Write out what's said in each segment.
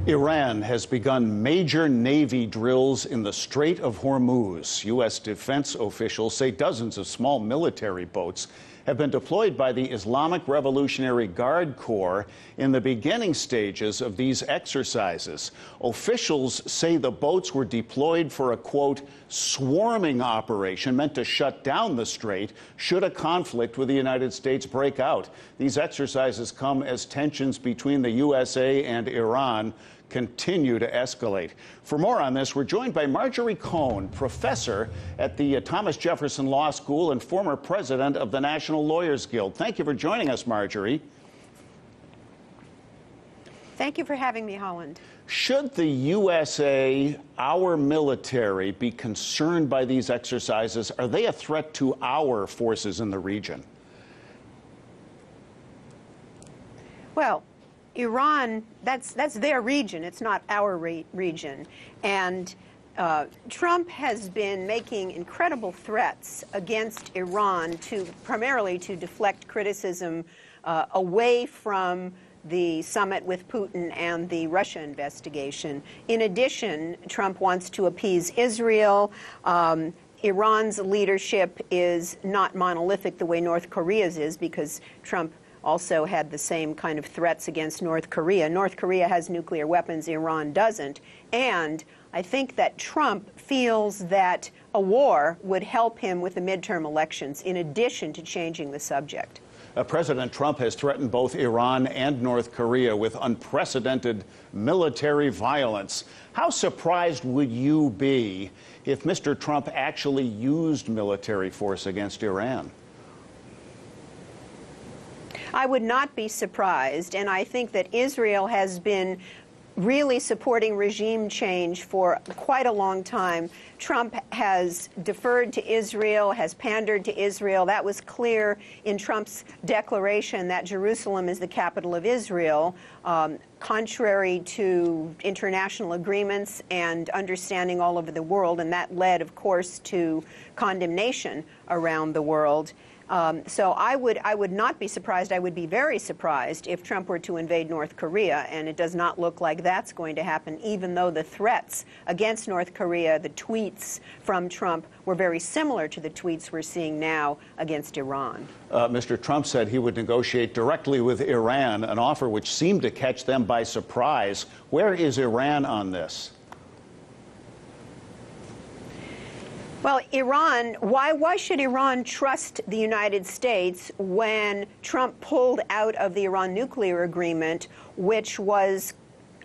Iran has begun major Navy drills in the Strait of Hormuz. U.S. defense officials say dozens of small military boats have been deployed by the Islamic Revolutionary Guard Corps in the beginning stages of these exercises. Officials say the boats were deployed for a, quote, swarming operation meant to shut down the strait should a conflict with the United States break out. These exercises come as tensions between the USA and Iran continue to escalate. For more on this, we're joined by Marjorie Cohn, professor at the Thomas Jefferson Law School and former president of the National Lawyers Guild. Thank you for joining us, Marjorie. Thank you for having me, Holland. Should the USA, our military, be concerned by these exercises? Are they a threat to our forces in the region? Well, Iran, that's their region. It's not our region. And Trump has been making incredible threats against Iran primarily to deflect criticism away from the summit with Putin and the Russia investigation. In addition, Trump wants to appease Israel. Iran's leadership is not monolithic the way North Korea's is, because Trump also had the same kind of threats against North Korea. North Korea has nuclear weapons, Iran doesn't. And I think that Trump feels that a war would help him with the midterm elections, in addition to changing the subject. President Trump has threatened both Iran and North Korea with unprecedented military violence. How surprised would you be if Mr. Trump actually used military force against Iran? I would not be surprised, and I think that Israel has been really supporting regime change for quite a long time. Trump has deferred to Israel, has pandered to Israel. That was clear in Trump's declaration that Jerusalem is the capital of Israel, contrary to international agreements and understanding all over the world, and that led, of course, to condemnation around the world. So I would not be surprised. I would be very surprised if Trump were to invade North Korea, and it does not look like that's going to happen, even though the threats against North Korea, the tweets from Trump, were very similar to the tweets we're seeing now against Iran. Mr. Trump said he would negotiate directly with Iran, an offer which seemed to catch them by surprise. Where is Iran on this? Well, Iran, why should Iran trust the United States when Trump pulled out of the Iran nuclear agreement, which was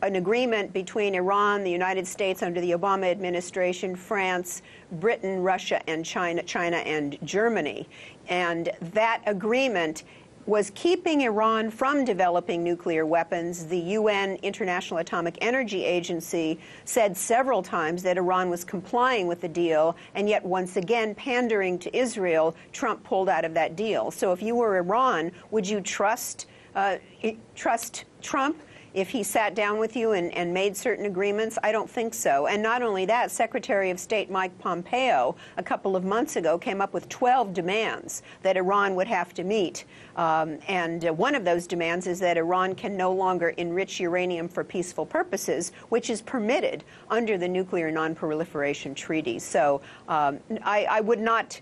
an agreement between Iran, the United States under the Obama administration, France, Britain, Russia, and China and Germany. And that agreement was keeping Iran from developing nuclear weapons. The UN International Atomic Energy Agency said several times that Iran was complying with the deal, and yet once again pandering to Israel, Trump pulled out of that deal. So if you were Iran, would you trust Trump if he sat down with you and made certain agreements? I don't think so. And not only that, Secretary of State Mike Pompeo a couple of months ago came up with 12 demands that Iran would have to meet. And one of those demands is that Iran can no longer enrich uranium for peaceful purposes, which is permitted under the Nuclear Non-Proliferation Treaty. So I would not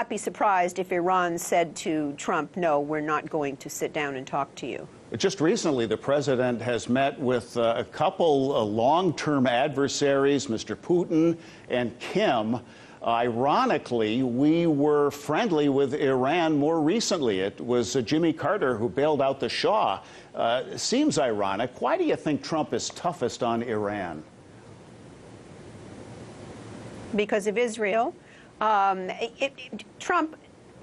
be surprised if Iran said to Trump, no, we're not going to sit down and talk to you. Just recently, the president has met with a couple long-term adversaries, Mr. Putin and Kim. Ironically, we were friendly with Iran more recently. It was Jimmy Carter who bailed out the Shah. Seems ironic. Why do you think Trump is toughest on Iran? Because of Israel. Trump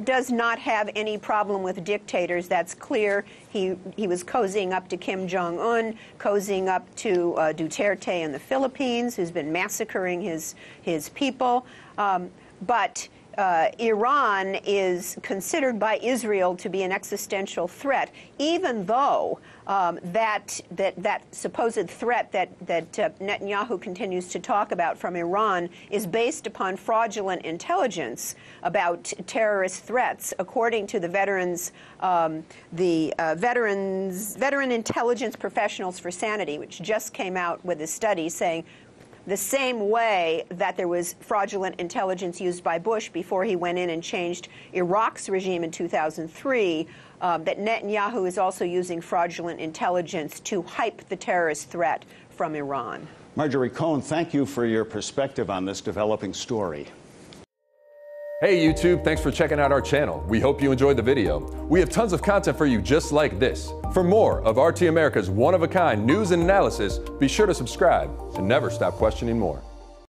does not have any problem with dictators. That's clear. He was cozying up to Kim Jong-un, cozying up to Duterte in the Philippines, who's been massacring his people. But Iran is considered by Israel to be an existential threat, even though that supposed threat that Netanyahu continues to talk about from Iran is based upon fraudulent intelligence about terrorist threats, according to the Veteran Intelligence Professionals for Sanity, which just came out with a study saying the same way that there was fraudulent intelligence used by Bush before he went in and changed Iraq's regime in 2003, that Netanyahu is also using fraudulent intelligence to hype the terrorist threat from Iran. Marjorie Cohn, thank you for your perspective on this developing story. Hey YouTube, thanks for checking out our channel. We hope you enjoyed the video. We have tons of content for you just like this. For more of RT America's one-of-a-kind news and analysis, be sure to subscribe and never stop questioning more.